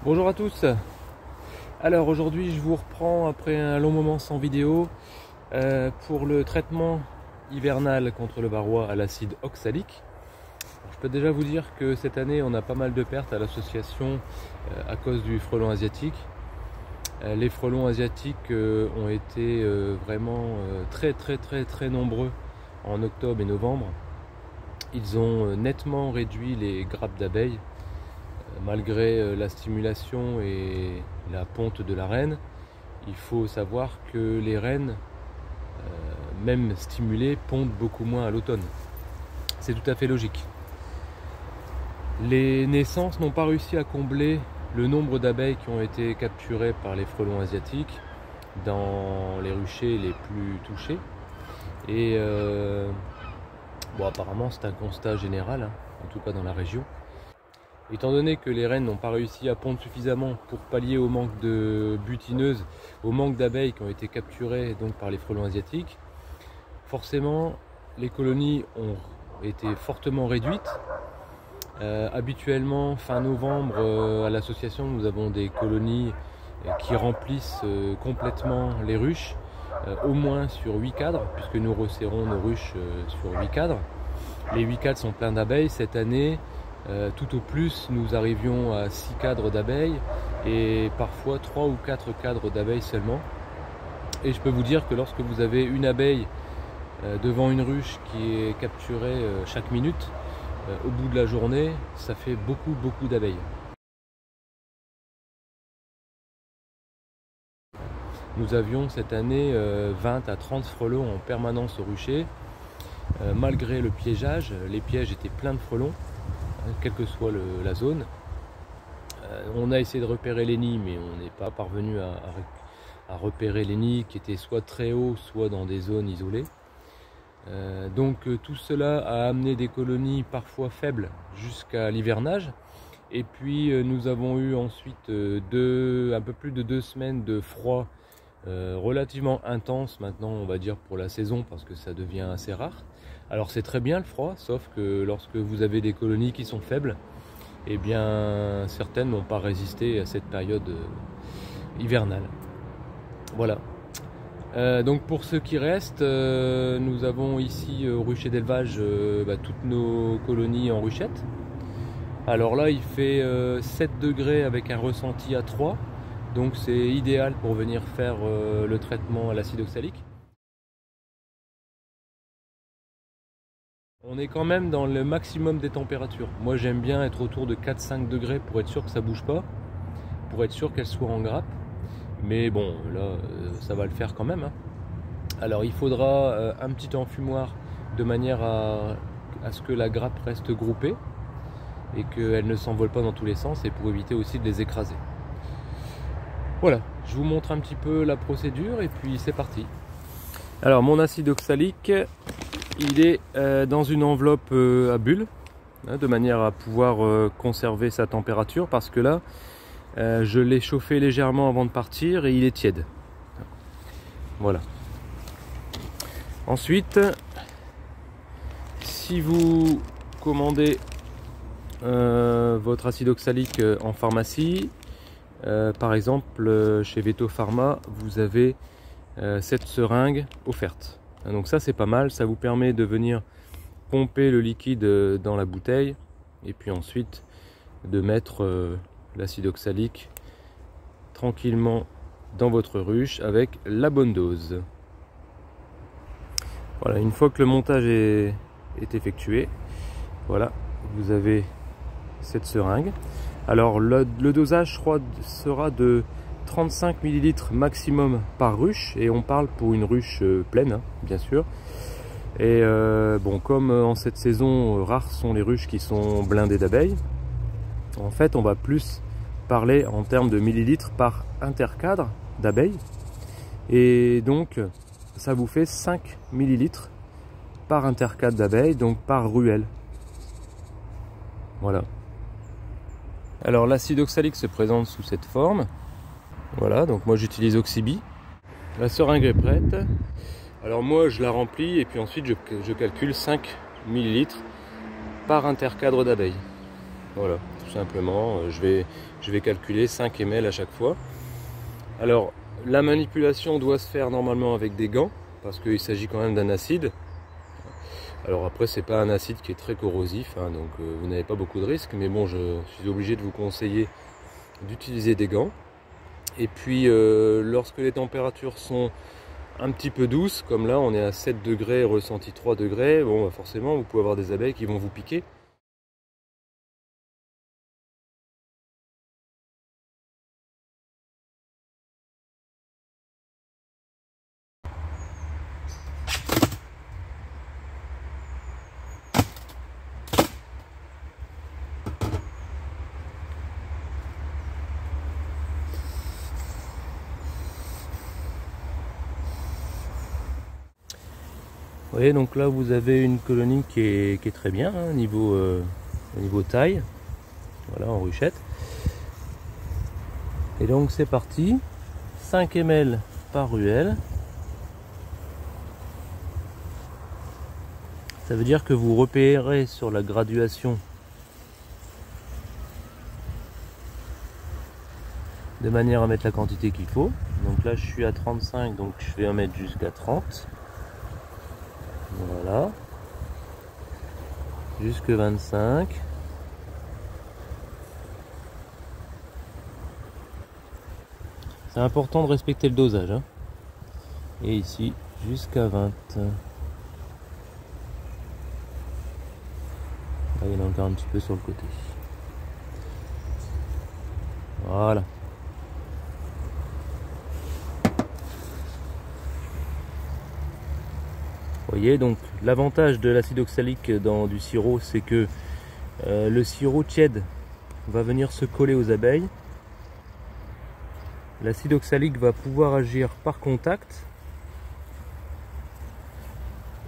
Bonjour à tous. Alors aujourd'hui je vous reprends après un long moment sans vidéo pour le traitement hivernal contre le varroa à l'acide oxalique. Je peux déjà vous dire que cette année on a pas mal de pertes à l'association à cause du frelon asiatique. Les frelons asiatiques ont été vraiment très nombreux en octobre et novembre. Ils ont nettement réduit les grappes d'abeilles. Malgré la stimulation et la ponte de la reine, il faut savoir que les reines, même stimulées, pondent beaucoup moins à l'automne. C'est tout à fait logique. Les naissances n'ont pas réussi à combler le nombre d'abeilles qui ont été capturées par les frelons asiatiques dans les ruchers les plus touchés. Et bon, apparemment c'est un constat général, hein, en tout cas dans la région. Étant donné que les reines n'ont pas réussi à pondre suffisamment pour pallier au manque de butineuses, au manque d'abeilles qui ont été capturées donc par les frelons asiatiques, forcément les colonies ont été fortement réduites. Habituellement, fin novembre, à l'association, nous avons des colonies qui remplissent complètement les ruches, au moins sur 8 cadres, puisque nous resserrons nos ruches sur 8 cadres. Les 8 cadres sont pleins d'abeilles. Cette année, tout au plus, nous arrivions à 6 cadres d'abeilles et parfois 3 ou 4 cadres d'abeilles seulement. Et je peux vous dire que lorsque vous avez une abeille devant une ruche qui est capturée chaque minute, au bout de la journée, ça fait beaucoup d'abeilles. Nous avions cette année 20 à 30 frelons en permanence au rucher. Malgré le piégeage, les pièges étaient pleins de frelons, quelle que soit la zone. On a essayé de repérer les nids, mais on n'est pas parvenu à repérer les nids qui étaient soit très hauts, soit dans des zones isolées. Donc tout cela a amené des colonies parfois faibles jusqu'à l'hivernage. Et puis nous avons eu ensuite un peu plus de 2 semaines de froid relativement intense maintenant, on va dire, pour la saison, parce que ça devient assez rare. Alors c'est très bien le froid, sauf que lorsque vous avez des colonies qui sont faibles, eh bien certaines n'ont pas résisté à cette période hivernale. Voilà. Donc pour ceux qui restent, nous avons ici au rucher d'élevage toutes nos colonies en ruchette. Alors là il fait 7 degrés avec un ressenti à 3, donc c'est idéal pour venir faire le traitement à l'acide oxalique. On est quand même dans le maximum des températures. Moi j'aime bien être autour de 4-5 degrés pour être sûr que ça bouge pas, pour être sûr qu'elle soit en grappe. Mais bon, là ça va le faire quand même, hein. Alors il faudra un petit enfumoir de manière à ce que la grappe reste groupée et qu'elle ne s'envole pas dans tous les sens, et pour éviter aussi de les écraser. Voilà, je vous montre un petit peu la procédure et puis c'est parti. Alors mon acide oxalique, il est dans une enveloppe à bulles, hein, de manière à pouvoir conserver sa température, parce que là je l'ai chauffé légèrement avant de partir et il est tiède. Voilà. Ensuite, si vous commandez votre acide oxalique en pharmacie, par exemple chez Veto Pharma, vous avez cette seringue offerte. Donc ça c'est pas mal, ça vous permet de venir pomper le liquide dans la bouteille et puis ensuite de mettre l'acide oxalique tranquillement dans votre ruche avec la bonne dose. Voilà, une fois que le montage est effectué, voilà, vous avez cette seringue. Alors le dosage, je crois, sera de 35 ml maximum par ruche, et on parle pour une ruche pleine, hein, bien sûr. Et bon, comme en cette saison, rares sont les ruches qui sont blindées d'abeilles, en fait on va plus parler en termes de millilitres par intercadre d'abeilles, et donc ça vous fait 5 millilitres par intercadre d'abeilles, donc par ruelle. Voilà. Alors l'acide oxalique se présente sous cette forme. Voilà, donc moi j'utilise Oxybi. La seringue est prête. Alors moi je la remplis et puis ensuite je calcule 5 ml par intercadre d'abeilles. Voilà. tout simplement. Je vais calculer 5 ml à chaque fois. Alors la manipulation doit se faire normalement avec des gants parce qu'il s'agit quand même d'un acide. Alors après c'est pas un acide qui est très corrosif, hein, donc vous n'avez pas beaucoup de risques, mais bon, je suis obligé de vous conseiller d'utiliser des gants. Et puis lorsque les températures sont un petit peu douces, comme là on est à 7 degrés, ressenti 3 degrés, bon bah forcément vous pouvez avoir des abeilles qui vont vous piquer. Vous voyez, donc là vous avez une colonie qui est très bien, hein, au niveau taille, voilà, en ruchette. Et donc c'est parti, 5 ml par ruelle. Ça veut dire que vous repérez sur la graduation de manière à mettre la quantité qu'il faut. Donc là je suis à 35, donc je vais en mettre jusqu'à 30. Voilà, jusque 25. C'est important de respecter le dosage, hein. Et ici jusqu'à 20. Là, il y en a encore un petit peu sur le côté. Voilà. Vous voyez, donc l'avantage de l'acide oxalique dans du sirop, c'est que le sirop tiède va venir se coller aux abeilles. L'acide oxalique va pouvoir agir par contact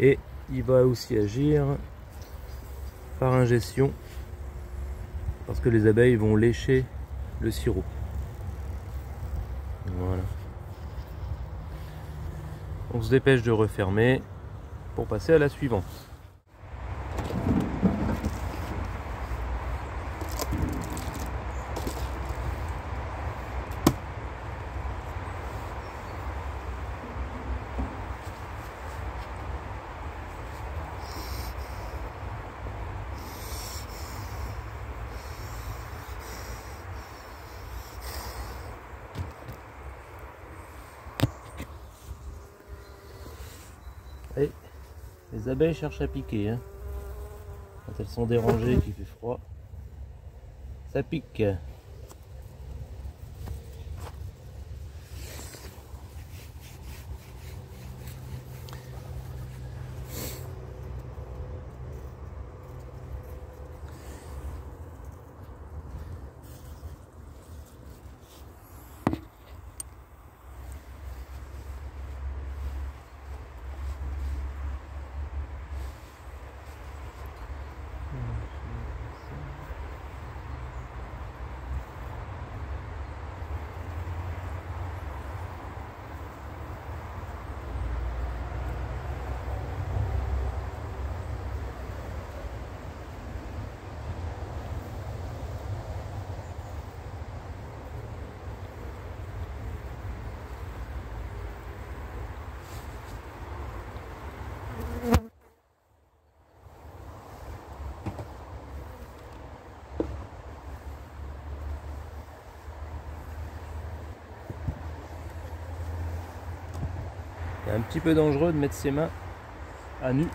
et il va aussi agir par ingestion parce que les abeilles vont lécher le sirop. Voilà. On se dépêche de refermer pour passer à la suivante. Et les abeilles cherchent à piquer, hein. Quand elles sont dérangées, qu'il fait froid, ça pique. C'est un petit peu dangereux de mettre ses mains à nu.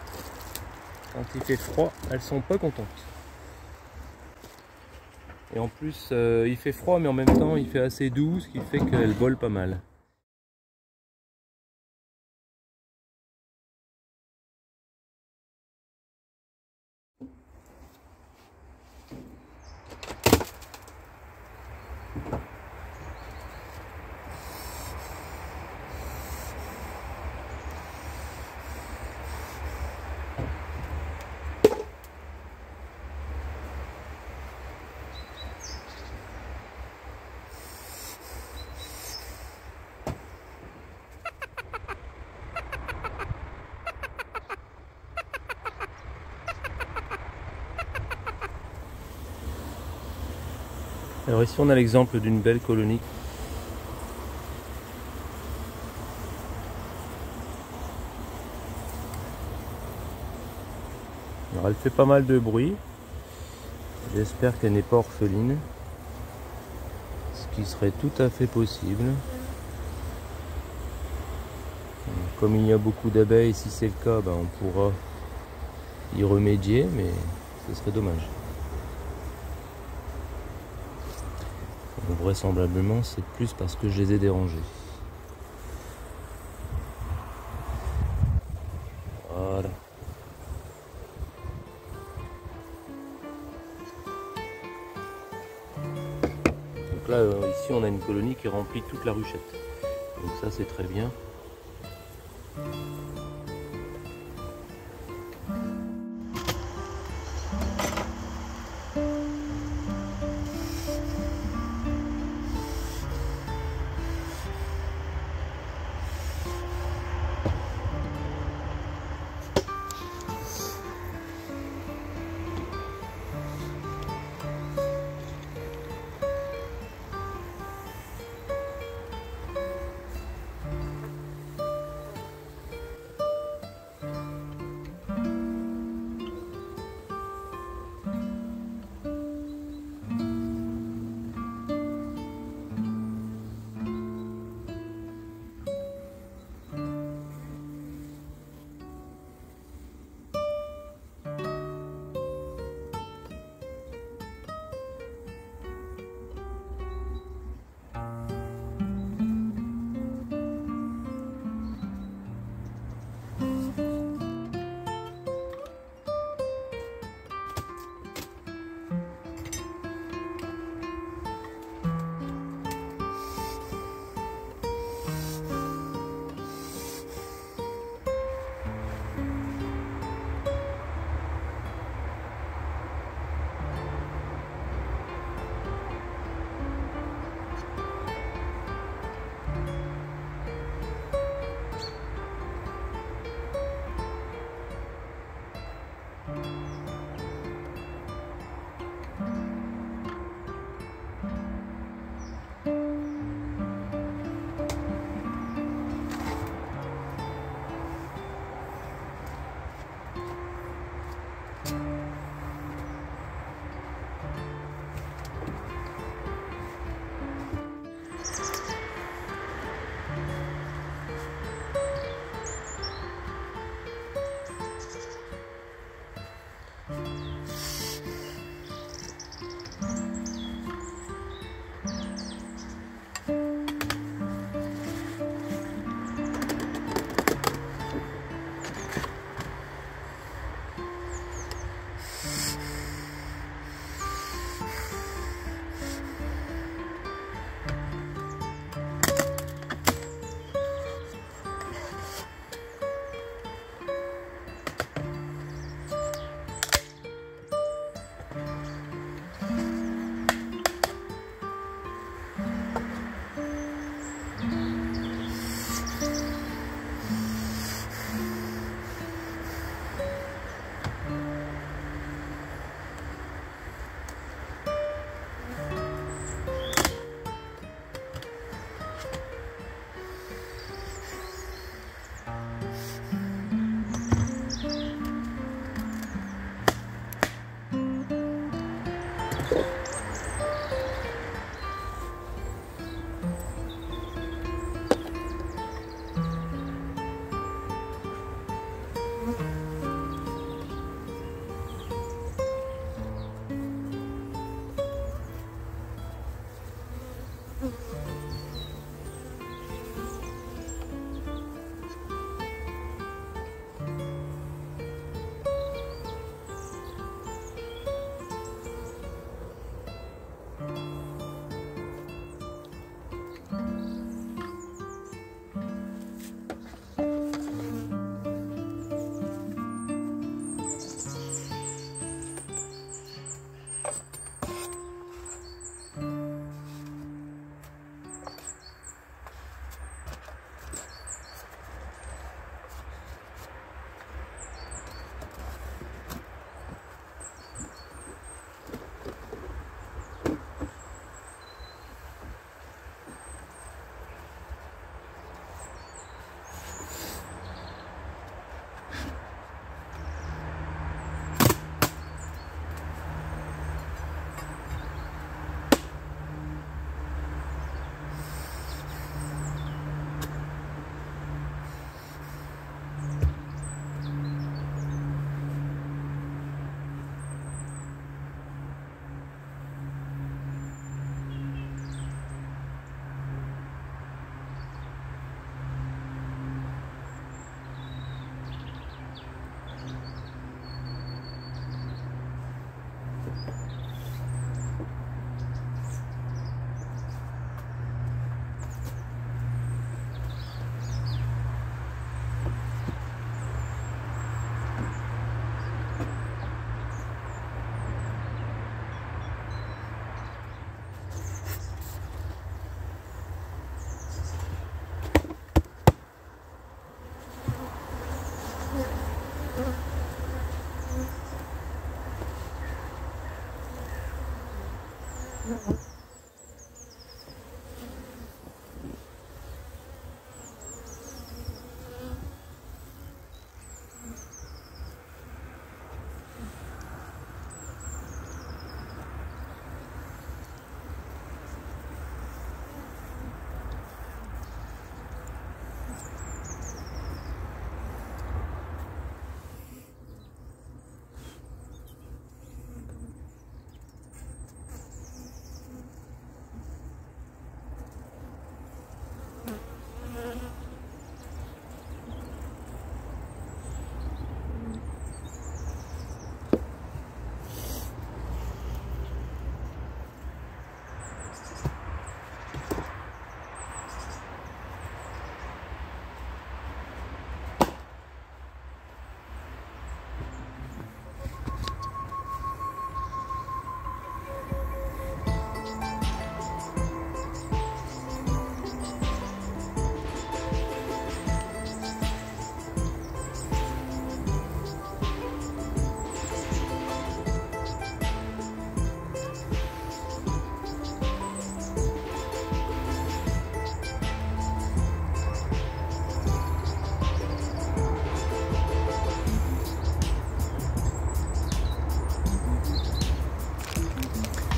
Quand il fait froid, elles sont pas contentes. Et en plus, il fait froid, mais en même temps, il fait assez doux, ce qui fait qu'elles volent pas mal. Alors ici on a l'exemple d'une belle colonie. Alors elle fait pas mal de bruit. J'espère qu'elle n'est pas orpheline. Ce qui serait tout à fait possible. Comme il y a beaucoup d'abeilles, si c'est le cas, ben on pourra y remédier, mais ce serait dommage. Donc, vraisemblablement, c'est plus parce que je les ai dérangés. Voilà. Donc là, ici, on a une colonie qui remplit toute la ruchette. Donc ça, c'est très bien.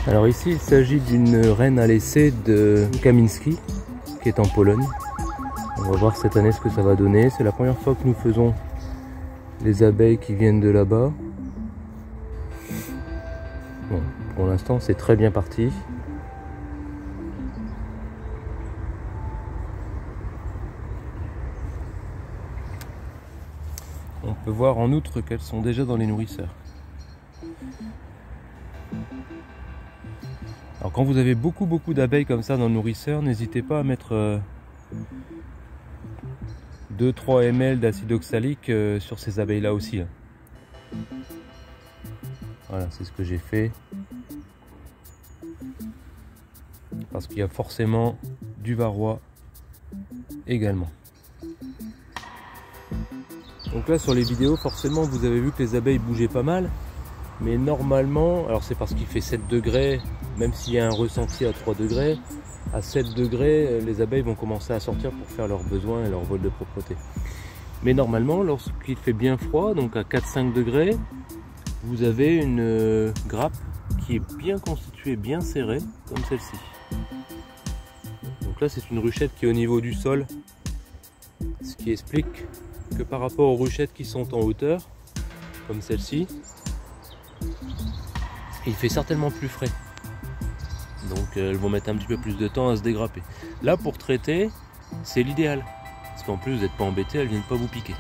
Alors ici il s'agit d'une reine à l'essai de Kaminski qui est en Pologne. On va voir cette année ce que ça va donner. C'est la première fois que nous faisons les abeilles qui viennent de là-bas. Bon, pour l'instant c'est très bien parti. On peut voir en outre qu'elles sont déjà dans les nourrisseurs. Alors quand vous avez beaucoup d'abeilles comme ça dans le nourrisseur, n'hésitez pas à mettre 2-3 ml d'acide oxalique sur ces abeilles là aussi. Voilà, c'est ce que j'ai fait. Parce qu'il y a forcément du varroa également. Donc là sur les vidéos, forcément vous avez vu que les abeilles bougeaient pas mal. Mais normalement, alors c'est parce qu'il fait 7 degrés, même s'il y a un ressenti à 3 degrés, à 7 degrés, les abeilles vont commencer à sortir pour faire leurs besoins et leur vol de propreté. Mais normalement, lorsqu'il fait bien froid, donc à 4-5 degrés, vous avez une grappe qui est bien constituée, bien serrée, comme celle-ci. Donc là, c'est une ruchette qui est au niveau du sol, ce qui explique que par rapport aux ruchettes qui sont en hauteur, comme celle-ci, il fait certainement plus frais. Donc elles vont mettre un petit peu plus de temps à se dégrapper. Là pour traiter, c'est l'idéal. Parce qu'en plus vous n'êtes pas embêté, elles viennent pas vous piquer.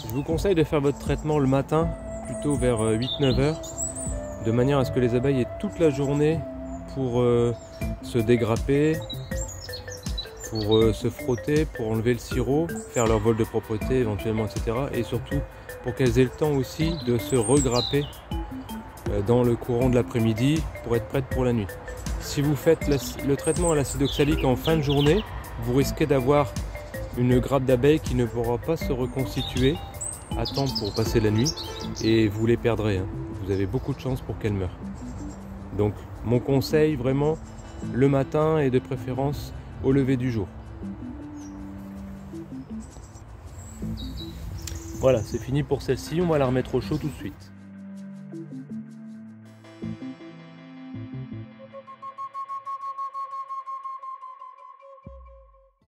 Je vous conseille de faire votre traitement le matin, plutôt vers 8-9 heures, de manière à ce que les abeilles aient toute la journée pour se dégrapper, pour se frotter, pour enlever le sirop, faire leur vol de propreté éventuellement, etc. Et surtout pour qu'elles aient le temps aussi de se regrapper dans le courant de l'après-midi pour être prêtes pour la nuit. Si vous faites le traitement à l'acide oxalique en fin de journée, vous risquez d'avoir une grappe d'abeilles qui ne pourra pas se reconstituer à temps pour passer la nuit et vous les perdrez. Vous avez beaucoup de chances pour qu'elles meurent. Donc mon conseil vraiment le matin et de préférence au lever du jour. Voilà, c'est fini pour celle-ci, on va la remettre au chaud tout de suite.